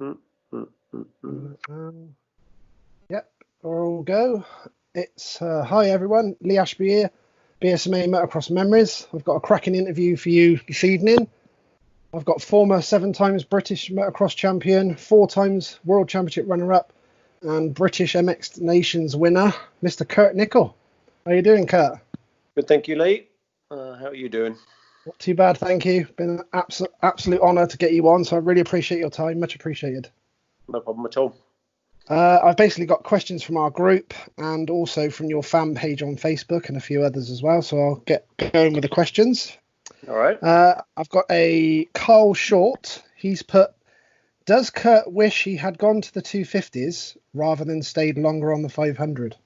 Mm, mm, mm, mm. Yep, we're all go. It's hi everyone, Lee Ashby here, BSMA Motocross Memories. I've got a cracking interview for you this evening. I've got former 7 times British Motocross champion, 4 times World Championship runner-up, and British MX Nations winner, Mr. Kurt Nicoll. How you doing, Kurt? Good, thank you, Lee. How are you doing? Not too bad, thank you. Been an absolute honour to get you on, so I really appreciate your time. Much appreciated. No problem at all. I've basically got questions from our group and also from your fan page on Facebook and a few others as well. So I'll get going with the questions. All right. I've got a Carl Short. He's put, does Kurt wish he had gone to the 250s rather than stayed longer on the 500?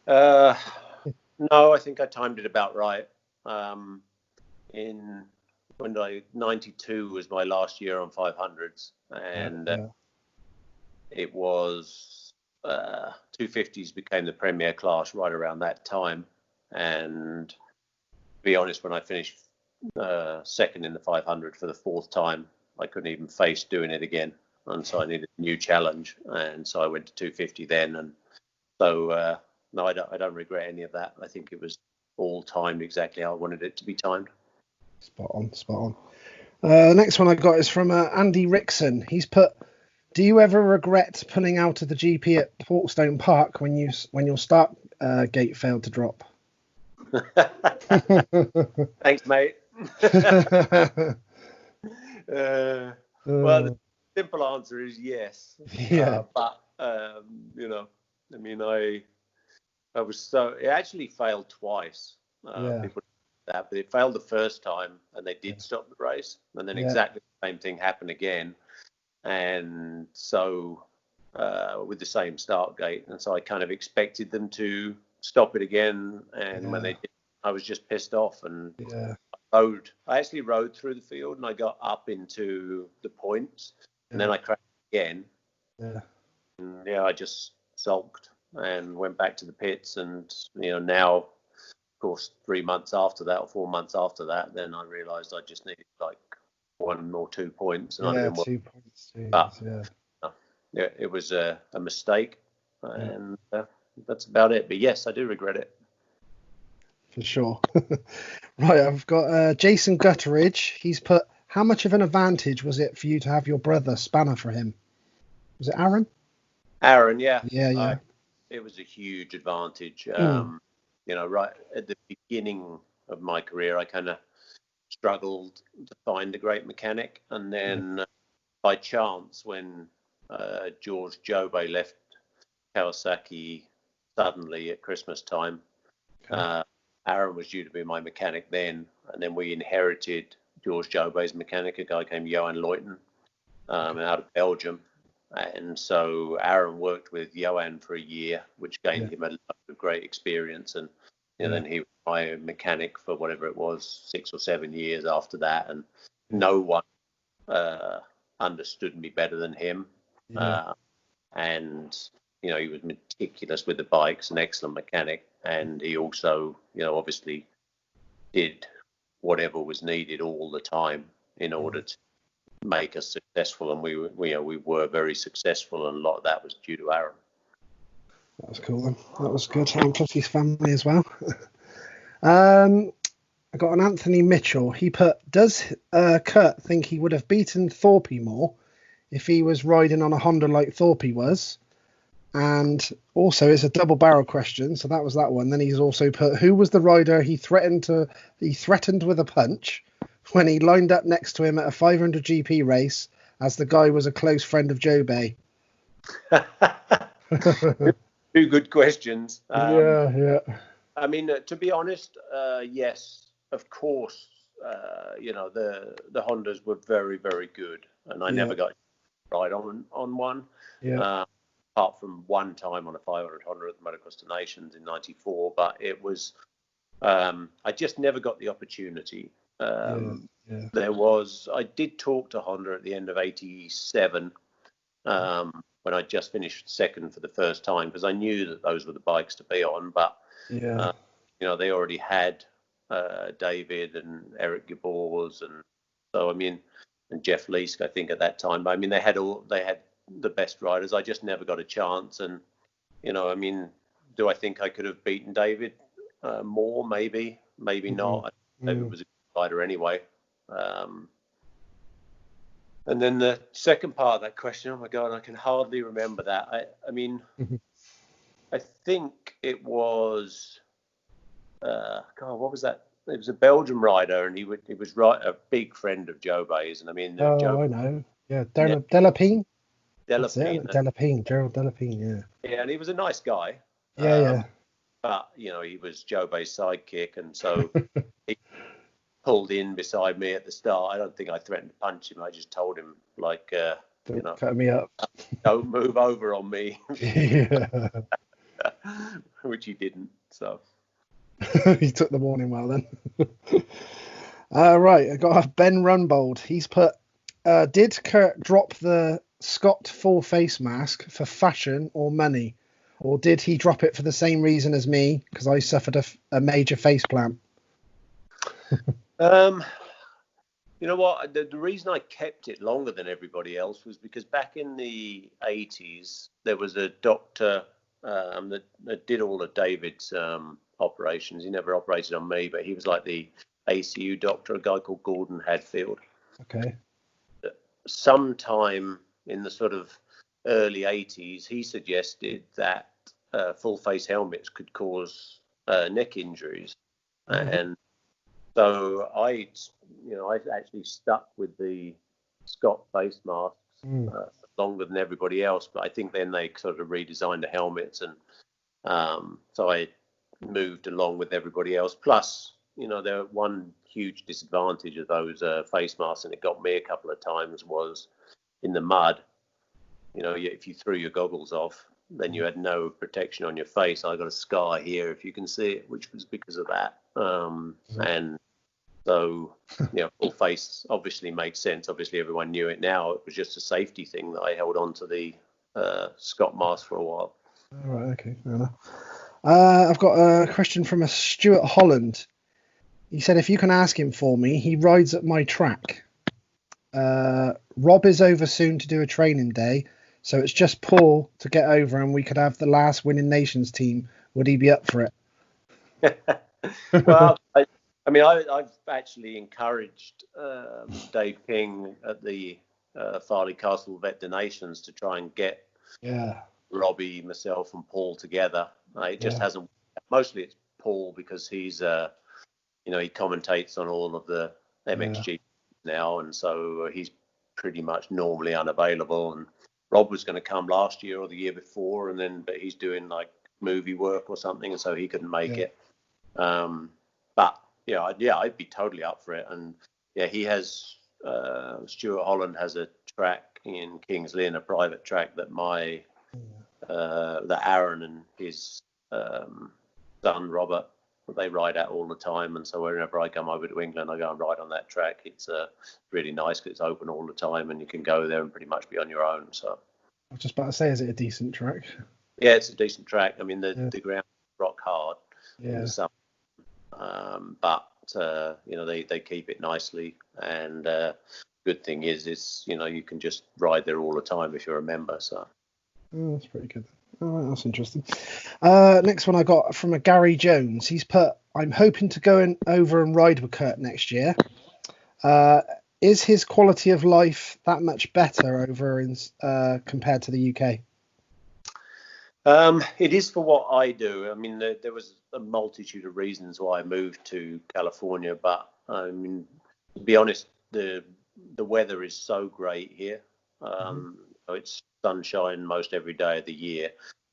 No, I think I timed it about right. 92 was my last year on 500s, and it was 250s became the premier class right around that time. And to be honest, when I finished second in the 500 for the 4th time, I couldn't even face doing it again, and so I needed a new challenge, and so I went to 250 then. And so no, I don't regret any of that. I think it was all timed exactly how I wanted it to be timed. Spot on. The next one I got is from Andy Rickson. He's put, do you ever regret pulling out of the GP at Portstone Park when your start gate failed to drop? Thanks, mate. Well, the simple answer is yes. Yeah. But I mean, I was so, it actually failed twice. People that, but it failed the first time, and they did stop the race, and then exactly the same thing happened again, and so with the same start gate, and so I kind of expected them to stop it again, and when they did, I was just pissed off, and I actually rode through the field, and I got up into the points, and then I crashed again, and I just sulked and went back to the pits, and now, of course, 3 months after that or 4 months after that, then I realised I just needed like 1 or 2 points, and I'd have been 2 points. But it was a mistake, and that's about it. But yes, I do regret it. For sure. Right, I've got Jason Gutteridge. He's put, how much of an advantage was it for you to have your brother spanner for him? Was it Aaron? Aaron, yeah. Yeah. It was a huge advantage. Right at the beginning of my career, I kind of struggled to find a great mechanic. And then by chance, when George Jobey left Kawasaki suddenly at Christmas time, Aaron was due to be my mechanic then. And then we inherited George Jobey's mechanic, a guy called Johan Leuten, out of Belgium. And so Aaron worked with Johan for a year, which gained him a lot of great experience. And then he was my mechanic for whatever it was, 6 or 7 years after that. And no one understood me better than him. And he was meticulous with the bikes, an excellent mechanic. And he also, obviously did whatever was needed all the time in order to make us successful, and we were very successful, and a lot of that was due to Aaron. That was cool then. That was good. And plus his family as well. I got an Anthony Mitchell. He put, does Kurt think he would have beaten Thorpe more if he was riding on a Honda like Thorpe was? And also it's a double barrel question, so that was that one. Then he's also put, who was the rider he threatened with a punch when he lined up next to him at a 500 GP race, as the guy was a close friend of Jobey? 2 good questions. Yeah. I mean, to be honest, yes, of course. The Hondas were very, very good, and I never got right on one. Apart from one time on a 500 Honda at the Motocross to Nations in '94, but it was I just never got the opportunity. I did talk to Honda at the end of '87 when I just finished second for the first time, because I knew that those were the bikes to be on, but they already had David and Eric Gabors, and so I mean, Jeff Leask, I think, at that time. But I mean, they had the best riders. I just never got a chance. And I mean, do I think I could have beaten David more? Maybe not. David was a good rider anyway. And then the second part of that question, oh my God, I can hardly remember that. I mean, I think it was, God, what was that? It was a Belgian rider, and he was a big friend of Joe Bay's. And I mean, I know. Yeah, Delapine. Delapine. Delapine, Gerald Delapine, yeah. Yeah, and he was a nice guy. Yeah. But, he was Joe Bay's sidekick, and so he pulled in beside me at the start. I don't think I threatened to punch him. I just told him, like, don't cut me up. Don't move over on me. Yeah. Which he didn't, so. He took the warning well then. Right, I got Ben Runbold. He's put, did Kurt drop the Scott full face mask for fashion or money? Or did he drop it for the same reason as me, because I suffered a major face plant? You know what? The reason I kept it longer than everybody else was because back in the 80s, there was a doctor that did all of David's operations. He never operated on me, but he was like the ACU doctor, a guy called Gordon Hadfield. Okay. Sometime in the sort of early 80s, he suggested that full face helmets could cause neck injuries. And so I actually stuck with the Scott face masks longer than everybody else. But I think then they sort of redesigned the helmets, and so I moved along with everybody else. Plus, there one huge disadvantage of those face masks, and it got me a couple of times, was in the mud. If you threw your goggles off, then you had no protection on your face. I got a scar here, if you can see it, which was because of that. And so, full face obviously makes sense. Obviously, everyone knew it now. It was just a safety thing that I held on to the Scott mask for a while. All right, okay, fair enough. I've got a question from a Stuart Holland. He said, if you can ask him for me, he rides at my track. Rob is over soon to do a training day, so it's just Paul to get over, and we could have the last winning nations team. Would he be up for it? Well, I've actually encouraged Dave King at the Farley Castle Vet Donations to try and get Robbie, myself, and Paul together. It just hasn't. Mostly it's Paul because he's, he commentates on all of the MXG now, and so he's pretty much normally unavailable. And Rob was going to come last year or the year before, but he's doing like movie work or something, and so he couldn't make it. But I'd be totally up for it. And he has Stuart Holland has a track in Kings Lynn, a private track that that Aaron and his son Robert, they ride out all the time. And so whenever I come over to England, I go and ride on that track. It's really nice because it's open all the time, and you can go there and pretty much be on your own. So I was just about to say, is it a decent track? Yeah, it's a decent track. I mean, the ground is rock hard. Yeah. But they keep it nicely, and good thing is you can just ride there all the time if you're a member. So that's pretty good. All right, that's interesting. Next one I got from a Gary Jones. He's put, I'm hoping to go over and ride with Kurt next year. Is his quality of life that much better over in compared to the UK? It is for what I do. I mean, there was a multitude of reasons why I moved to California, but I mean, to be honest, the weather is so great here. It's sunshine most every day of the year,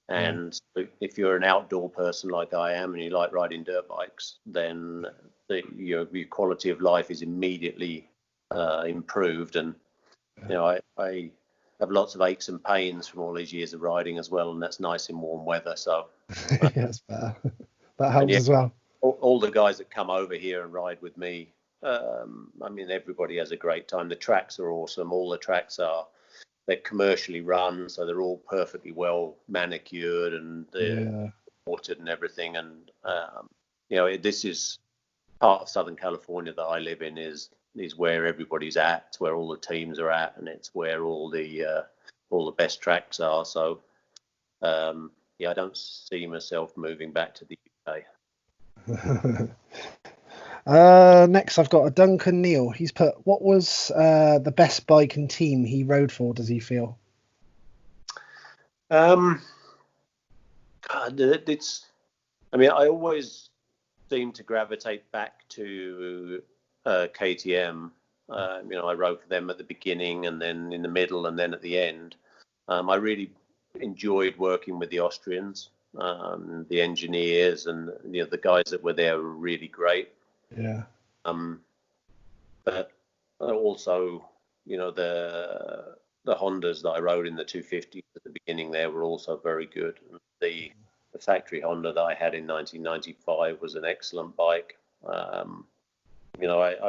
and if you're an outdoor person like I am and you like riding dirt bikes, then your quality of life is immediately improved. And I have lots of aches and pains from all these years of riding as well, and that's nice in warm weather. So that's better. That helps as well. All the guys that come over here and ride with me, everybody has a great time. The tracks are awesome. All the tracks they're commercially run, so they're all perfectly well manicured and they're watered and everything. And this is part of Southern California that I live in, is is where everybody's at. It's where all the teams are at, and it's where all the best tracks are. So I don't see myself moving back to the UK. Next, I've got a Duncan Neal. He's put, what was the best bike and team he rode for, does he feel? God, I always seem to gravitate back to KTM. I rode for them at the beginning and then in the middle and then at the end. I really enjoyed working with the Austrians, the engineers, and the guys that were there were really great. Yeah. But also, the Hondas that I rode in the 250s at the beginning there were also very good. The factory Honda that I had in 1995 was an excellent bike. I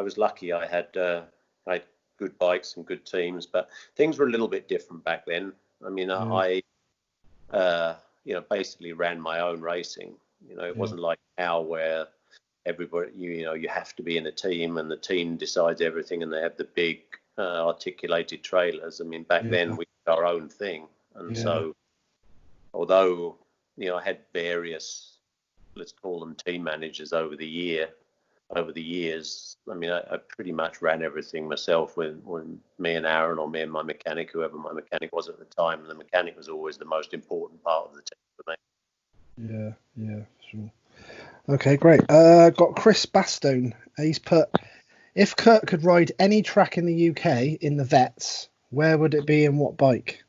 was lucky. I had good bikes and good teams, but things were a little bit different back then. I basically ran my own racing. It wasn't like now where everybody, you have to be in a team and the team decides everything and they have the big articulated trailers. Back then we did our own thing. And so, although, I had various, let's call them team managers over the years, I pretty much ran everything myself when me and Aaron or me and my mechanic, whoever my mechanic was at the time. And the mechanic was always the most important part of the team for me. Yeah, sure. Okay, great. Got Chris Bastone. He's put, if Kurt could ride any track in the UK in the vets, where would it be and what bike?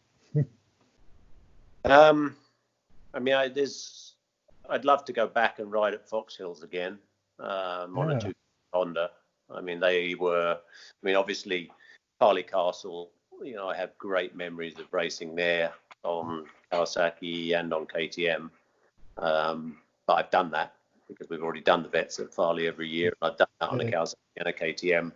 I'd love to go back and ride at Fox Hills again on a 2 Honda. They were, obviously Harley Castle, I have great memories of racing there on Kawasaki and on KTM. But I've done that because we've already done the vets at Farley every year. I've done that on a Kawasaki and a KTM.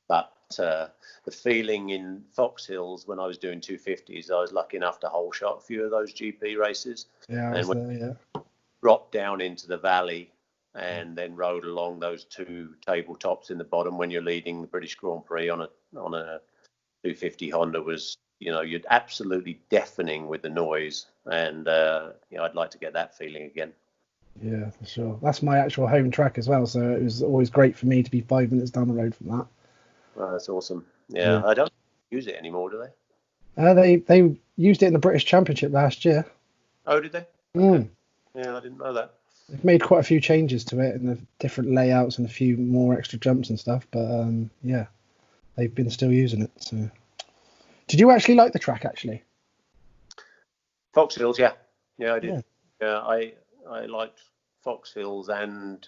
But the feeling in Fox Hills when I was doing 250s, I was lucky enough to whole shot a few of those GP races. Dropped down into the valley and then rode along those two tabletops in the bottom when you're leading the British Grand Prix on a 250 Honda was, you're absolutely deafening with the noise. And, I'd like to get that feeling again. Yeah, for sure. That's my actual home track as well. So it was always great for me to be 5 minutes down the road from that. Oh, that's awesome. Yeah, I don't use it anymore, do they? They used it in the British Championship last year. Oh, did they? Okay. Yeah, I didn't know that. They've made quite a few changes to it and the different layouts and a few more extra jumps and stuff. But they've been still using it. So, did you actually like the track? Actually, Fox Hills, yeah, I did. Yeah, I liked Fox Hills and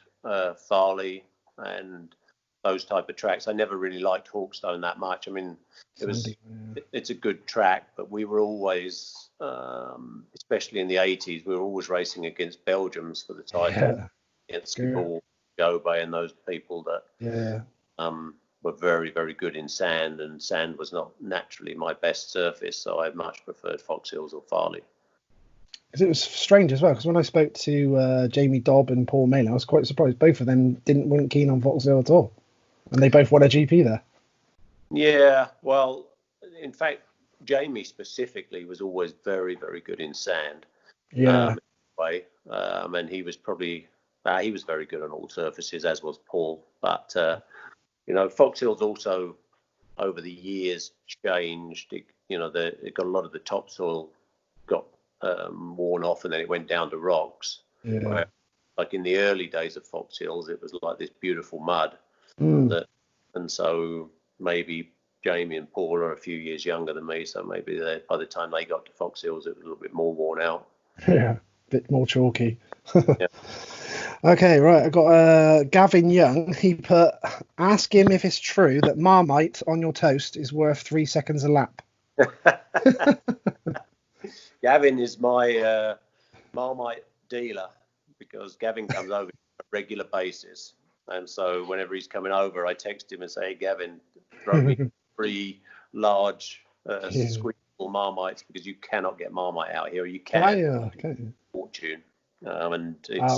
Farley and those type of tracks. I never really liked Hawkstone that much. It's a good track, but we were always, especially in the 80s, we were always racing against Belgians for the title, against Paul, Gobey and those people that were very, very good in sand, and sand was not naturally my best surface, so I much preferred Fox Hills or Farley. Because it was strange as well, because when I spoke to Jamie Dobb and Paul Malin, I was quite surprised both of them weren't keen on Vauxhall at all. And they both won a GP there. Yeah, well, in fact, Jamie specifically was always very, very good in sand. And he was probably, he was very good on all surfaces, as was Paul. But, Fox Hills also, over the years, changed. It got a lot of the topsoil got worn off, and then it went down to rocks. Where, like in the early days of Fox Hills, it was like this beautiful mud. And so maybe Jamie and Paul are a few years younger than me, so maybe by the time they got to Fox Hills, it was a little bit more worn out. Yeah, a bit more chalky. Okay, right. I got Gavin Young. He put, ask him if it's true that Marmite on your toast is worth 3 seconds a lap. Gavin is my Marmite dealer because Gavin comes over on a regular basis. And so whenever he's coming over, I text him and say, hey, Gavin, throw me 3 large squeezable Marmites because you cannot get Marmite out here. You can. Fortune. And it's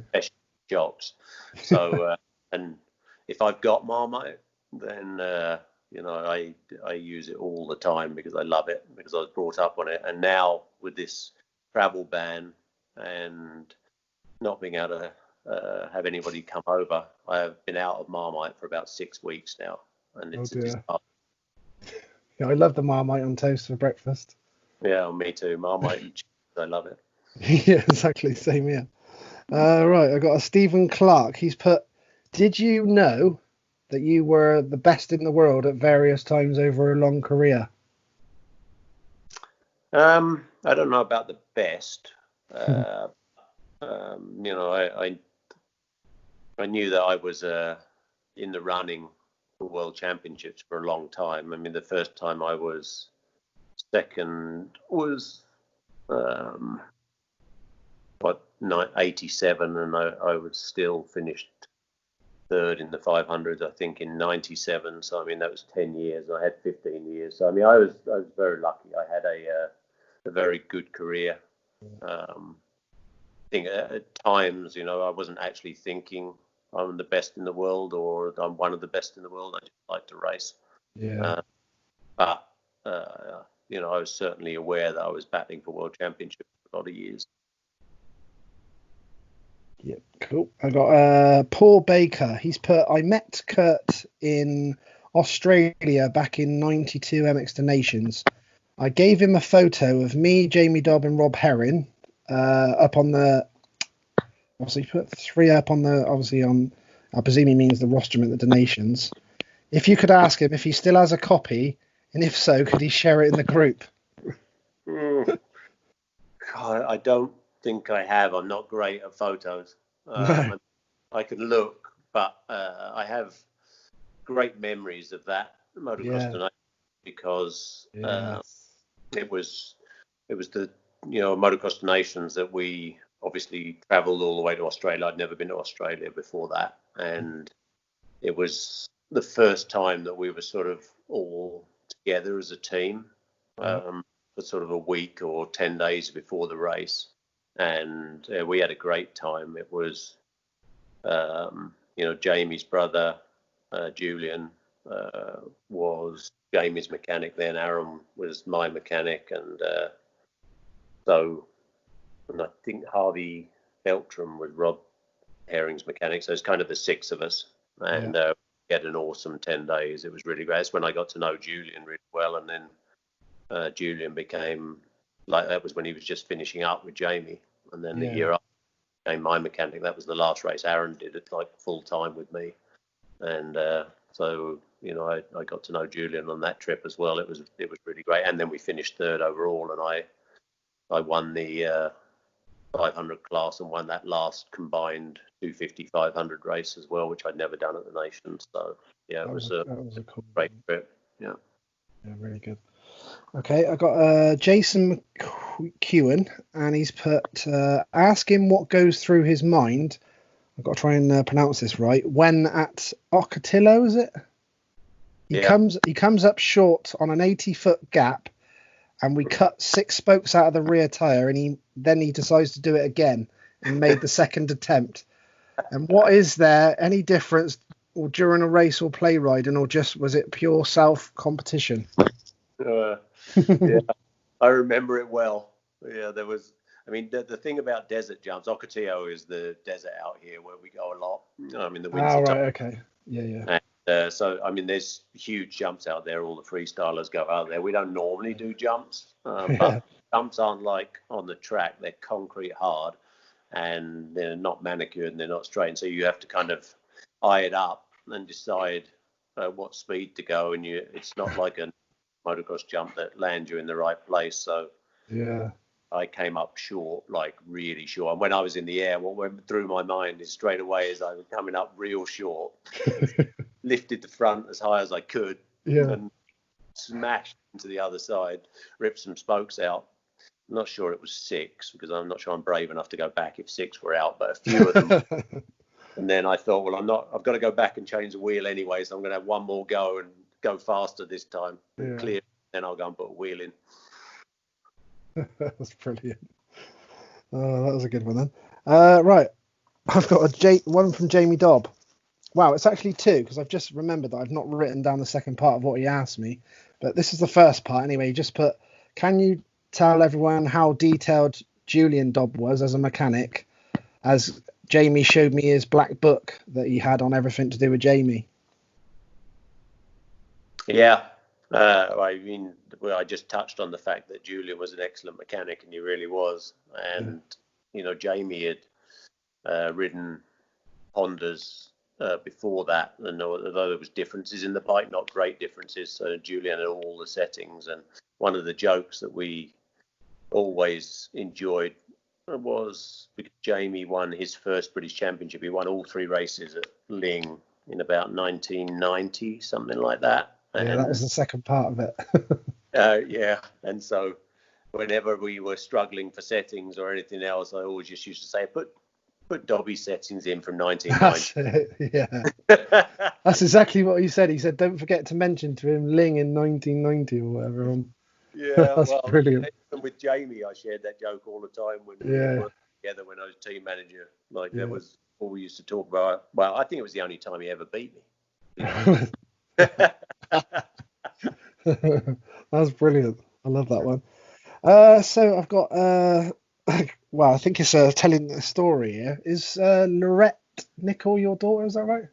special jobs. So, and if I've got Marmite, then I use it all the time because I love it, because I was brought up on it. And now with this travel ban and not being able to have anybody come over, I have been out of Marmite for about 6 weeks now, and it's yeah, I love the Marmite on toast for breakfast. Yeah, me too. Marmite and cheese, I love it. Yeah, exactly, same here. Right, I got a Stephen Clark. He's put, did you know that you were the best in the world at various times over a long career? I don't know about the best. I knew that I was in the running for World Championships for a long time. I mean, the first time I was second was 87, and I was still finished third in the 500, I think, in 97. So I mean, that was 10 years. I had 15 years. So I mean, I was very lucky. I had a very good career. I think at times, I wasn't actually thinking I'm the best in the world or I'm one of the best in the world. I just like to race. Yeah. But I was certainly aware that I was battling for World Championships for a lot of years. Yeah, cool. I got Paul Baker. He's put, I met Kurt in Australia back in 92 MX to Nations. I gave him a photo of me, Jamie Dobb, and Rob Herring up on the. Obviously, put 3 up on the. Obviously, on. I presume he means the rostrum at the donations. If you could ask him if he still has a copy, and if so, could he share it in the group? I don't think I have. I'm not great at photos. No. I can look, but I have great memories of that motocross tonight because it was the motocross nations that we obviously travelled all the way to Australia. I'd never been to Australia before that, and it was the first time that we were sort of all together as a team for sort of a week or 10 days before the race, and we had a great time. It was Jamie's brother Julian was Jamie's mechanic then. Aaron was my mechanic, and I think Harvey Beltram was Rob Herring's mechanic. So it's kind of the 6 of us, and we had an awesome 10 days. It was really great. That's when I got to know Julian really well, and then Julian became that was when he was just finishing up with Jamie, and then the year after became my mechanic. That was the last race Aaron did it full time with me, and so I got to know Julian on that trip as well. It was really great, and then we finished third overall, and I won the 500 class and won that last combined 250-500 race as well, which I'd never done at the Nations. So it was a cool great trip. Yeah, really good. Okay, I got Jason McEwen, and he's put, ask him what goes through his mind. I've got to try and pronounce this right. When at Ocotillo, is it? He comes up short on an 80-foot gap, and we cut 6 spokes out of the rear tire, and he decides to do it again and made the second attempt. And what is there any difference or during a race or play riding, or just was it pure self competition? I remember it well. Yeah, there was. I mean, the thing about desert jumps, Ocotillo is the desert out here where we go a lot. In the winter. Right, okay. Yeah. And, so, I mean, there's huge jumps out there. All the freestylers go out there. We don't normally do jumps, but jumps aren't like on the track. They're concrete hard, and they're not manicured and they're not straight. And so you have to kind of eye it up and decide what speed to go. And it's not like a motocross jump that lands you in the right place. So I came up short, like really short. And when I was in the air, what went through my mind is straight away as I was coming up real short, lifted the front as high as I could and smashed into the other side, ripped some spokes out. I'm not sure it was 6 because I'm not sure I'm brave enough to go back if 6 were out, but a few of them. And then I thought, well, I've got to go back and change the wheel anyway, so I'm going to have one more go and go faster this time. Clear, then I'll go and put a wheel in. That's brilliant. Oh, that was a good one then. Right, I've got one from Jamie Dobb. Wow, it's actually 2 because I've just remembered that I've not written down the second part of what he asked me. But this is the first part anyway. He just put, can you tell everyone how detailed Julian Dobb was as a mechanic, as Jamie showed me his black book that he had on everything to do with Jamie? Yeah. I mean, I just touched on the fact that Julian was an excellent mechanic, and he really was. And, Jamie had ridden Hondas before that, and although there was differences in the bike, not great differences, so Julian had all the settings. And one of the jokes that we always enjoyed was because Jamie won his first British Championship. He won all 3 races at Ling in about 1990, something like that. Yeah, that was the second part of it. Yeah, and so whenever we were struggling for settings or anything else, I always just used to say, put Dobby's settings in from 1990. Yeah. That's exactly what he said. He said, don't forget to mention to him Ling in 1990 or whatever. Yeah, that's brilliant. And with Jamie, I shared that joke all the time when we worked together when I was team manager. That was all we used to talk about. Well, I think it was the only time he ever beat me. That's brilliant. I love that one. So I've got well, I think it's telling a story here. Is Lorette Nicoll your daughter? Is that right?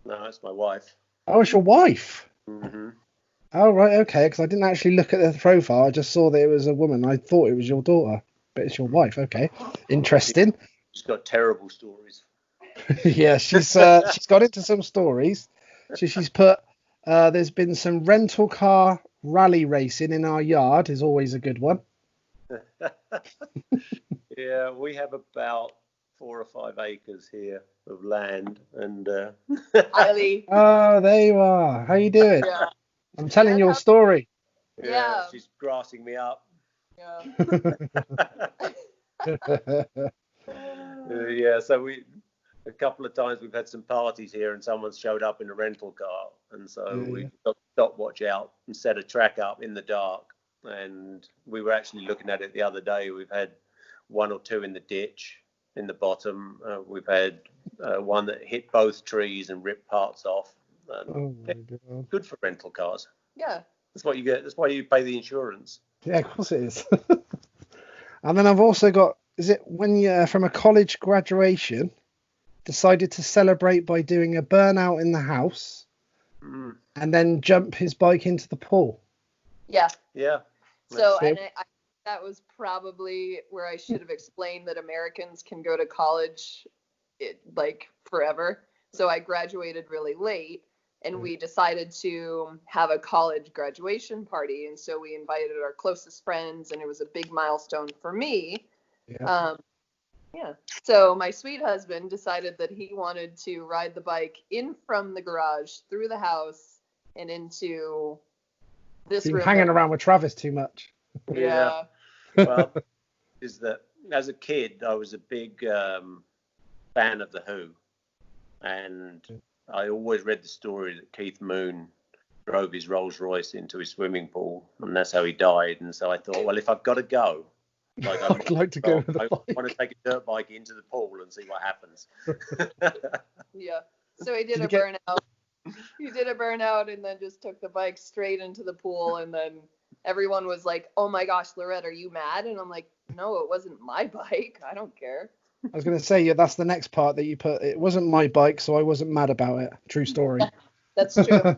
No, it's my wife. Oh, it's your wife. Mm-hmm. Oh, right, okay. Because I didn't actually look at the profile. I just saw that it was a woman. I thought it was your daughter, but it's your wife. Okay, interesting. She's got terrible stories. Yeah, she's got into some stories. So she's put. There's been some rental car rally racing in our yard. Is always a good one. Yeah, we have about 4 or 5 acres here of land, and Eileen. Oh, there you are. How you doing? Yeah. I'm telling your story. Yeah. She's grassing me up. Yeah. Yeah, so a couple of times we've had some parties here, and someone's showed up in a rental car, and so we've got the stopwatch out and set a track up in the dark. And we were actually looking at it the other day. We've had 1 or 2 in the ditch in the bottom. We've had one that hit both trees and ripped parts off. Oh my God. Good for rental cars. Yeah. That's what you get. That's why you pay the insurance. Yeah, of course it is. And then I've also got, is it when you from a college graduation decided to celebrate by doing a burnout in the house and then jump his bike into the pool? Yeah. Yeah. So, and that was probably where I should have explained that Americans can go to college forever. So I graduated really late, and we decided to have a college graduation party. And so we invited our closest friends, and it was a big milestone for me. Yeah. So my sweet husband decided that he wanted to ride the bike in from the garage, through the house, and into this room. Hanging around with Travis too much. Yeah. Well, is that as a kid, I was a big fan of The Who. And I always read the story that Keith Moon drove his Rolls Royce into his swimming pool, and that's how he died. And so I thought, well, if I've got to go, I'd like to go with the bike. I want to take a dirt bike into the pool and see what happens. Yeah. So he did a burnout. He did a burnout and then just took the bike straight into the pool. And then everyone was like, oh my gosh, Lorette, are you mad? And I'm like, no, it wasn't my bike. I don't care. I was going to say, that's the next part that you put. It wasn't my bike, so I wasn't mad about it. True story. That's true.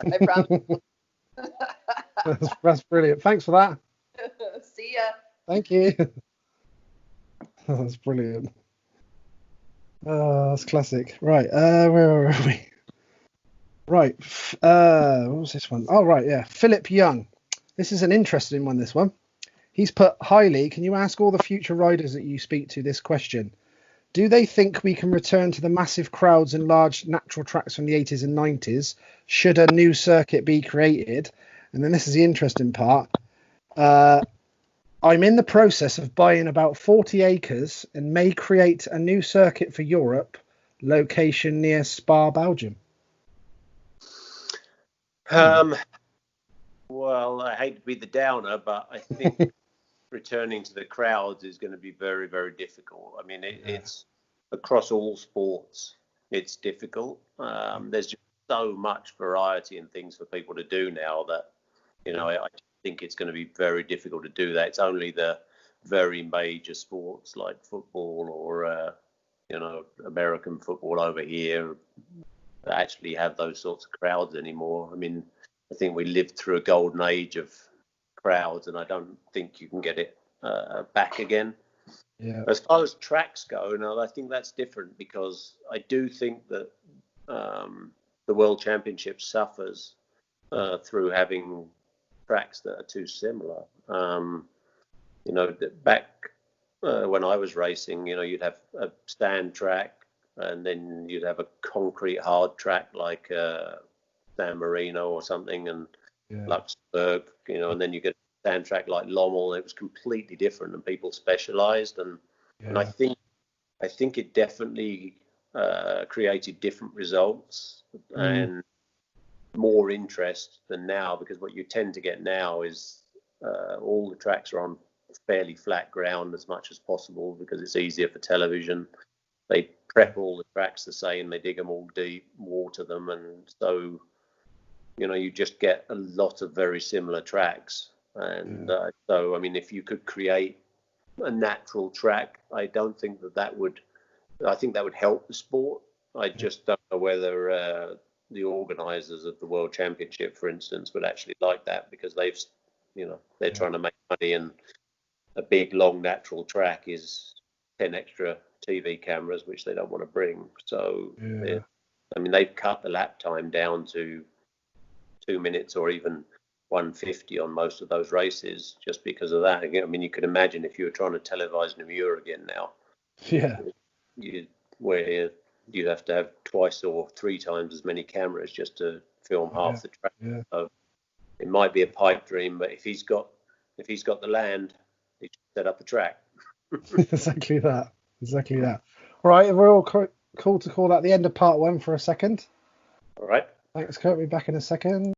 I promise. That's brilliant. Thanks for that. See ya. Thank you. That's brilliant. Oh, that's classic. Right. Where are we? Right. What was this one? Oh, right. Yeah. Philip Young. This is an interesting one, this one. He's put, hi Lee, can you ask all the future riders that you speak to this question? Do they think we can return to the massive crowds and large natural tracks from the 80s and 90s? Should a new circuit be created? And then this is the interesting part. I'm in the process of buying about 40 acres and may create a new circuit for Europe, location near Spa, Belgium. Well, I hate to be the downer, but I think returning to the crowds is going to be very, very difficult. I mean, it's across all sports. it's difficult. There's just so much variety and things for people to do now that, I think it's going to be very difficult to do that. It's only the very major sports like football or, American football over here that actually have those sorts of crowds anymore. I mean, I think we lived through a golden age of crowds, and I don't think you can get it back again. Yeah. As far as tracks go, I think that's different, because I do think that the World Championship suffers through having tracks that are too similar. Back when I was racing, you'd have a sand track, and then you'd have a concrete hard track like San Marino or something, and Luxembourg, and then you get a sand track like Lommel. It was completely different, and people specialised, and I think it definitely created different results and more interest than now, because what you tend to get now is all the tracks are on fairly flat ground as much as possible, because it's easier for television. They prep all the tracks the same, they dig them all deep, water them, and so you just get a lot of very similar tracks. And so, I mean, if you could create a natural track, I don't think that would. I think that would help the sport. I just don't know whether the organisers of the World Championship, for instance, would actually like that, because they're trying to make money, and a big, long, natural track is 10 extra TV cameras, which they don't want to bring. So, they've cut the lap time down to 2 minutes or even 150 on most of those races, just because of that. Again, I mean, you could imagine if you were trying to televise Namur again now. Yeah. Where you'd have to have twice or three times as many cameras just to film half the track. Yeah. So it might be a pipe dream, but if he's got the land, he should set up a track. Exactly that. All right, we're all cool to call that the end of part 1 for a second. All right. Thanks, Kurt. We'll be back in a second.